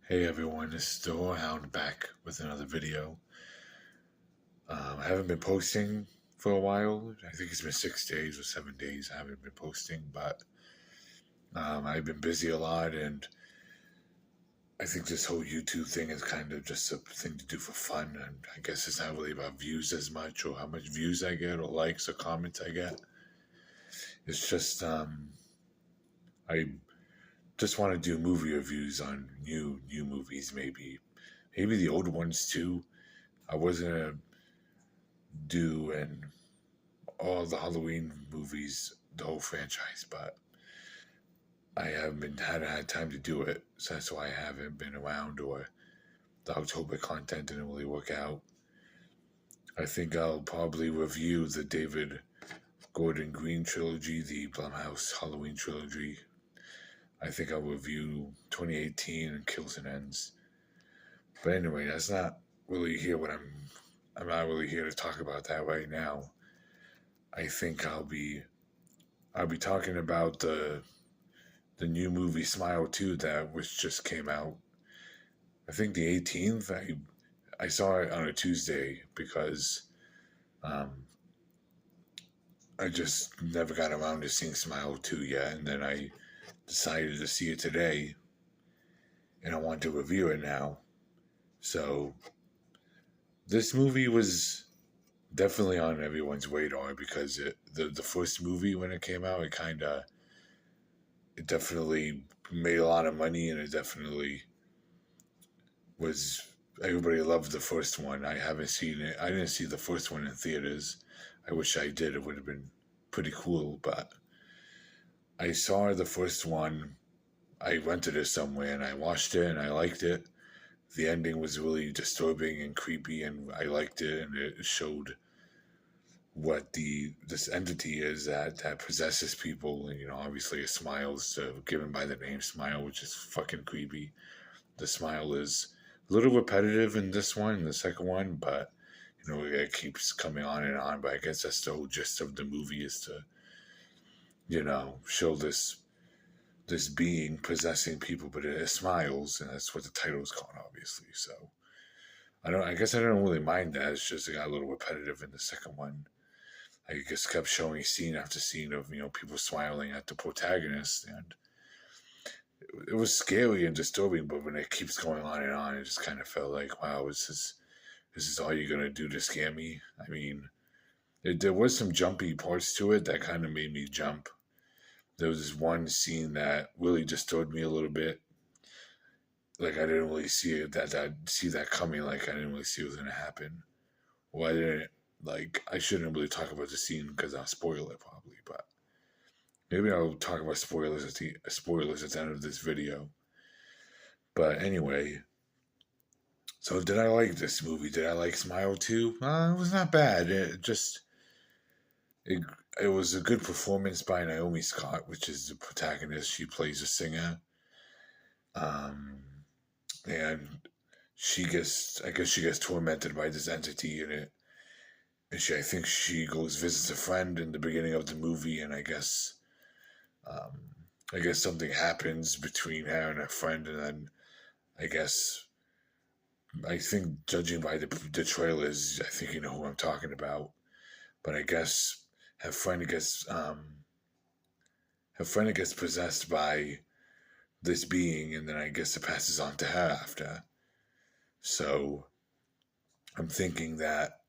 Hey everyone, this is the Hound back with another video. I haven't been posting for a while. I think it's been 6 days or 7 days I haven't been posting, but I've been busy a lot, and I think this whole YouTube thing is kind of just a thing to do for fun. And I guess it's not really about views as much, or how much views I get, or likes or comments I get. It's just I just want to do movie reviews on new movies, maybe the old ones too. I wasn't gonna do and all the Halloween movies, the whole franchise, but I haven't had time to do it, so that's why I haven't been around, or the October content didn't really work out. I think I'll probably review the David Gordon Green trilogy, the Blumhouse Halloween trilogy. I think I'll review 2018 and Kills and Ends. But anyway, that's not really here what I'm not really here to talk about that right now. I think I'll be talking about the new movie Smile 2 that which just came out. I think the 18th. I saw it on a Tuesday because um, I just never got around to seeing Smile 2 yet, and then I decided to see it today, and I want to review it now. So this movie was definitely on everyone's radar because the first movie when it came out, it definitely made a lot of money, and it definitely was, everybody loved the first one. I haven't seen it. I didn't see the first one in theaters. I wish I did. It would have been pretty cool, but I saw the first one. I rented it somewhere and I watched it and I liked it. The ending was really disturbing and creepy, and I liked it, and it showed what this entity is that possesses people. And obviously a smile is given by the name Smile, which is fucking creepy. The smile is a little repetitive in this one, the second one, but it keeps coming on and on. But I guess that's the whole gist of the movie, is to show this being possessing people, but it smiles, and that's what the title is called, obviously. So I guess I don't really mind that. It's just it got a little repetitive in the second one. I just kept showing scene after scene of people smiling at the protagonist, and it was scary and disturbing. But when it keeps going on and on, it just kind of felt like, wow, this is all you're gonna do to scare me? I mean, there was some jumpy parts to it that kind of made me jump. There was this one scene that really disturbed me a little bit. Like I didn't really see it see that coming. Like I didn't really see what was gonna happen. Well, I didn't I shouldn't really talk about the scene because I'll spoil it probably, but maybe I'll talk about spoilers at the end of this video. But anyway, so did I like this movie? Did I like Smile 2? It was not bad. It, it was a good performance by Naomi Scott, which is the protagonist. She plays a singer. Um, and I guess she gets tormented by this entity in it. And I think she goes visits a friend in the beginning of the movie, and um, I guess something happens between her and her friend, and then I guess I think judging by the trailers, I think you know who I'm talking about. But I guess her friend gets possessed by this being, and then I guess it passes on to her after. So I'm thinking that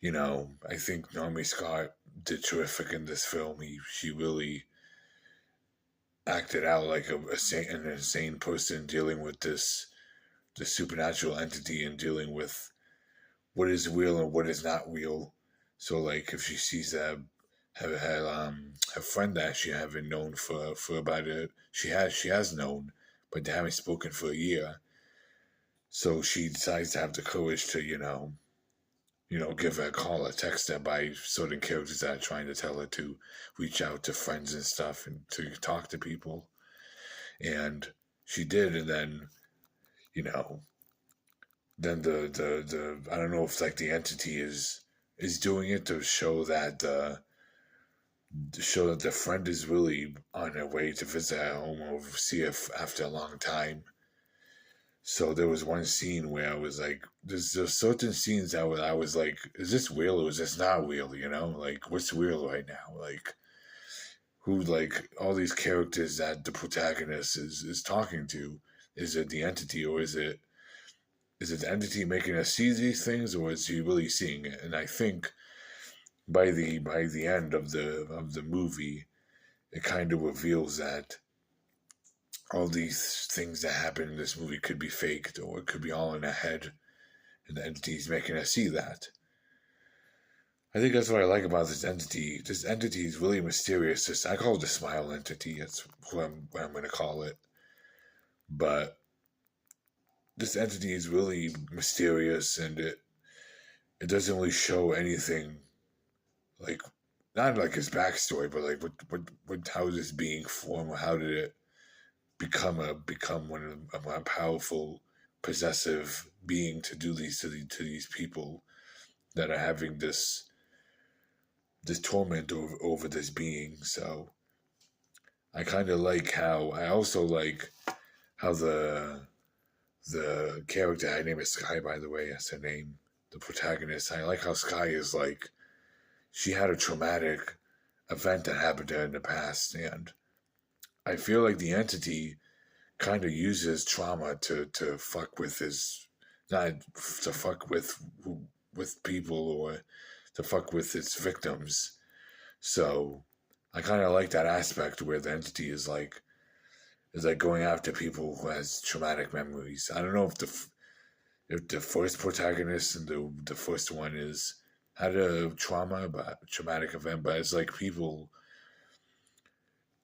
I think Naomi Scott did terrific in this film. She really acted out like an insane person dealing with this supernatural entity, and dealing with what is real and what is not real. So like if she sees her friend that she haven't known for about she has known, but they haven't spoken for a year. So she decides to have the courage to give her a call or text her by certain characters that are trying to tell her to reach out to friends and stuff and to talk to people. And she did, and then you know then the I don't know if like the entity is doing it to show that the friend is really on her way to visit her home or see her after a long time. So there was one scene where I was like, there's certain scenes that I was like, is this real or is this not real? You know, like what's real right now? Like who, like all these characters that the protagonist is talking to, is it the entity or is it the entity making us see these things or is he really seeing it? And I think by the end of the movie, it kind of reveals that all these things that happen in this movie could be faked or it could be all in a head, and the entity's making us see that. I think that's what I like about this entity. This entity is really mysterious. I call it the smile entity. That's what I'm going to call it. But this entity is really mysterious, and it doesn't really show anything, like not like his backstory, but like what how this being formed, how did it become one of a powerful possessive being to do these to these people that are having this torment over this being. So I kind of like how I also like how the character, her name is Sky, by the way, that's her name, the protagonist. I like how Sky is like, she had a traumatic event that happened to her in the past, and I feel like the entity kind of uses trauma to fuck with his, not to fuck with people or to fuck with its victims. So I kind of like that aspect where the entity is like going after people who has traumatic memories. I don't know if the first protagonist and the first one is had a traumatic event, but it's like people.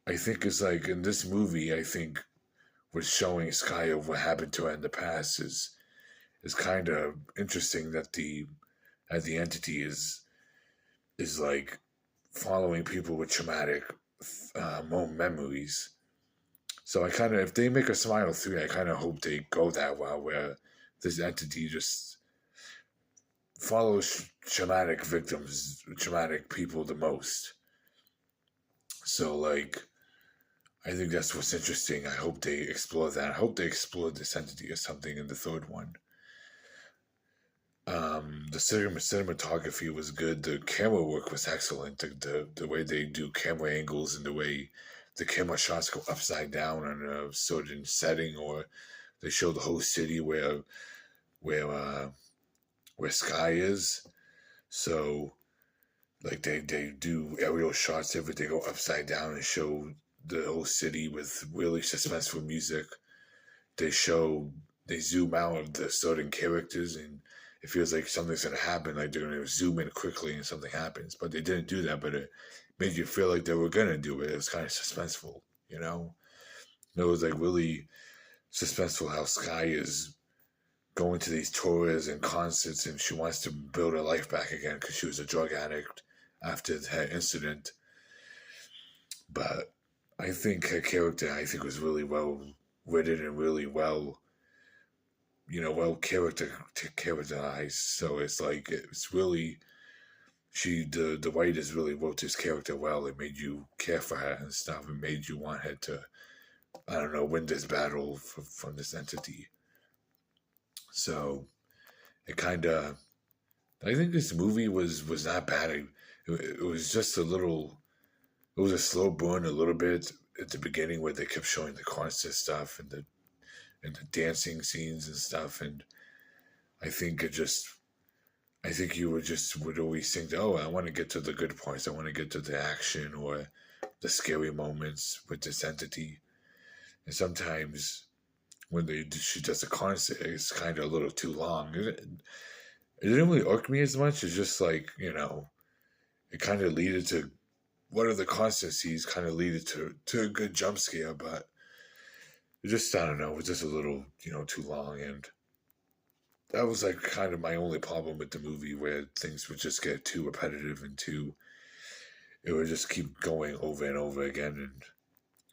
I think it's like in this movie. I think what's showing Sky of what happened to her in the past is kind of interesting that the entity is like following people with traumatic memories. So I kind of, if they make a Smile 3, I kind of hope they go that route where this entity just follows traumatic victims, traumatic people the most. So like, I think that's what's interesting. I hope they explore that. I hope they explore this entity or something in the third one. The cinematography was good. The camera work was excellent. The way they do camera angles and the way the camera shots go upside down on a certain setting, or they show the whole city where uh, where Sky is. So like they do aerial shots, everything go upside down and show the whole city with really suspenseful music. They show they zoom out of the certain characters and it feels like something's gonna happen, like they're gonna zoom in quickly and something happens. But they didn't do that, but it made you feel like they were gonna do it. It was kind of suspenseful, you know? It was like really suspenseful how Sky is going to these tours and concerts and she wants to build her life back again because she was a drug addict after that incident. But I think her character, I think, was really well written and really well, well characterized. So it's like it's really the writers really wrote this character well. It made you care for her and stuff. It made you want her to, I don't know, win this battle from this entity. So it kind of, I think this movie was not bad. It was just a little, it was a slow burn a little bit at the beginning where they kept showing the concert stuff and the dancing scenes and stuff. And I think I think you would always think, oh, I want to get to the good parts. I want to get to the action or the scary moments with this entity. And sometimes when she does a concert, it's kind of a little too long. It didn't really irk me as much. It's just like, it kind of leaded to one of the constant scenes kind of leaded to a good jump scare, but it just, I don't know, it was just a little, too long. And that was like kind of my only problem with the movie, where things would just get too repetitive and it would just keep going over and over again. And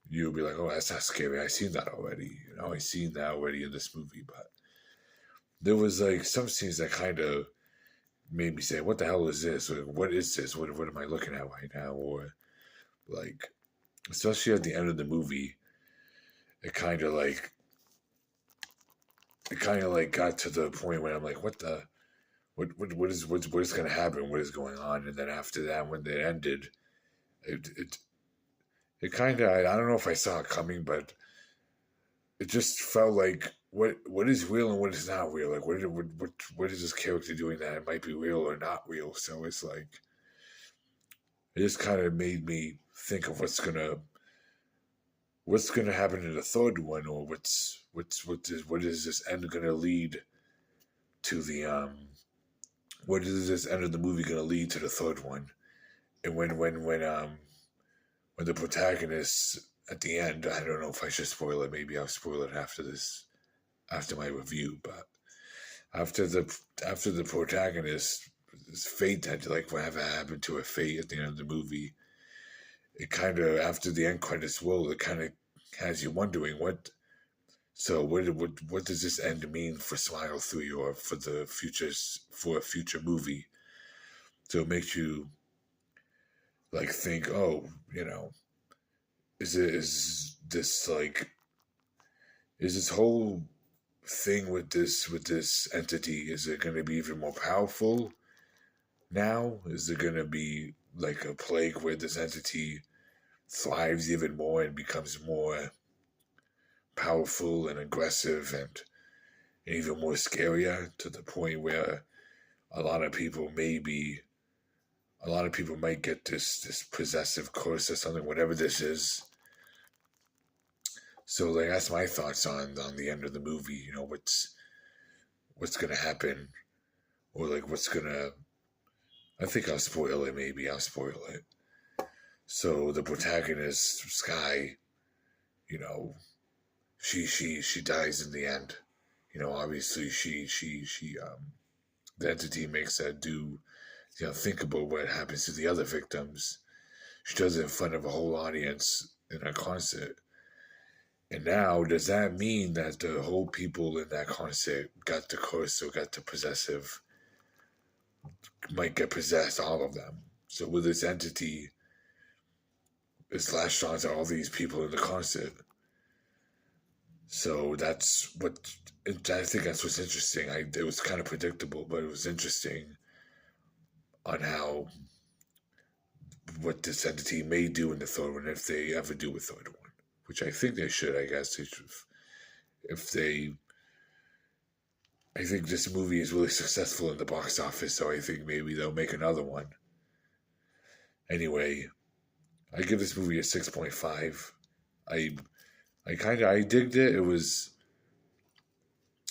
you would be like, oh, that's not scary. I've seen that already. I've seen that already in this movie. But there was like some scenes that kind of made me say, what the hell is this? Or what is this? What am I looking at right now? Or like, especially at the end of the movie, it kind of like, it kind of like got to the point where I'm like, what is going to happen? What is going on? And then after that, when it ended, it it, it kind of, I don't know if I saw it coming, but it just felt like what is real and what is not real. Like what is this character doing that it might be real or not real? So it's like it just kind of made me think of what's gonna happen in the third one, or what is this end gonna lead to the what is this end of the movie gonna lead to the third one? And when the protagonist at the end, I don't know if I should spoil it. Maybe I'll spoil it after my review. But after the protagonist, his fate had like whatever happened to her fate at the end of the movie. It kind of after the end credits roll, it kind of has you wondering what. So what does this end mean for Smile 3 or for a future movie? So it makes you like think, oh, is this like is this whole thing with this entity, is it going to be even more powerful now? Is it going to be like a plague where this entity thrives even more and becomes more powerful and aggressive and even more scarier to the point where a lot of people might get this possessive curse or something, whatever this is. So like that's my thoughts on the end of the movie. What's gonna happen, or like what's gonna. I think I'll spoil it. Maybe I'll spoil it. So the protagonist Sky, you know, she dies in the end. Obviously the entity makes her do, think about what happens to the other victims. She does it in front of a whole audience in a concert. And now, does that mean that the whole people in that concert got the curse or got the possessive, might get possessed, all of them? So with this entity, it's latched on to all these people in the concert. So that's what, I think that's what's interesting. It was kind of predictable, but it was interesting on what this entity may do in the third one, if they ever do a third one, which I think they should. I guess if they. I think this movie is really successful in the box office, so I think maybe they'll make another one. Anyway, I give this movie a 6.5. I digged it. It was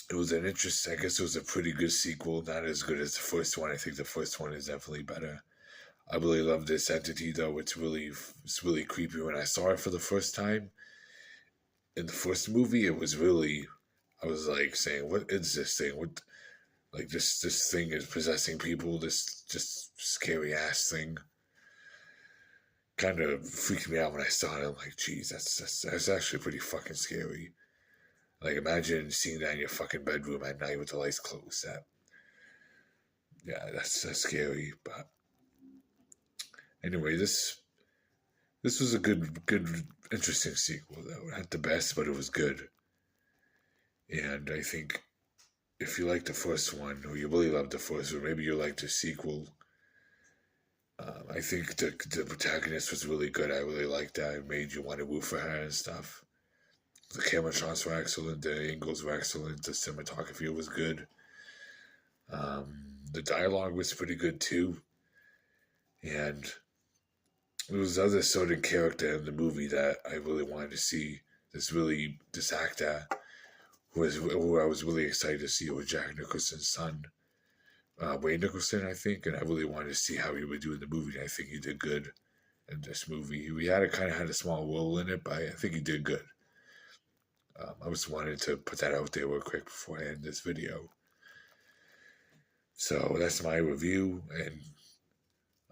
an interesting. I guess it was a pretty good sequel. Not as good as the first one. I think the first one is definitely better. I really love this entity though. It's really creepy. When I saw it for the first time in the first movie, it was really. I was like saying, "What is this thing? What, like this thing is possessing people? This just scary ass thing." Kind of freaked me out when I saw it. I'm like, "Geez, that's actually pretty fucking scary." Like, imagine seeing that in your fucking bedroom at night with the lights closed. That's scary. But anyway, this was a good, interesting sequel though. Not the best, but it was good. And I think if you like the first one, or you really loved the first one, maybe you like the sequel. I think the protagonist was really good. I really liked that. It made you want to root for her and stuff. The camera shots were excellent. The angles were excellent. The cinematography was good. The dialogue was pretty good too. And there was other certain character in the movie that I really wanted to see. This actor who I was really excited to see, was Jack Nicholson's son, Wayne Nicholson, I think, and I really wanted to see how he would do in the movie. And I think he did good in this movie. He had a small role in it, but I think he did good. I just wanted to put that out there real quick before I end this video. So that's my review, and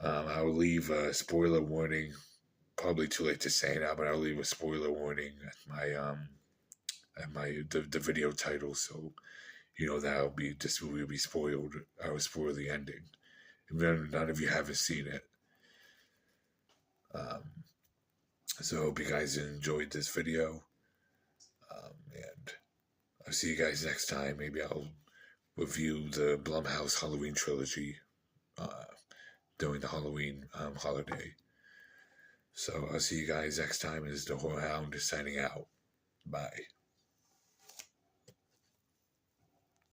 I'll leave a spoiler warning. Probably too late to say now, but I'll leave a spoiler warning at the video title, so this movie will be spoiled. I will spoil the ending. Even none of you haven't seen it. So I hope you guys enjoyed this video, and I'll see you guys next time. Maybe I'll review the Blumhouse Halloween trilogy during the Halloween holiday. So I'll see you guys next time. This is the Horror Hound signing out. Bye.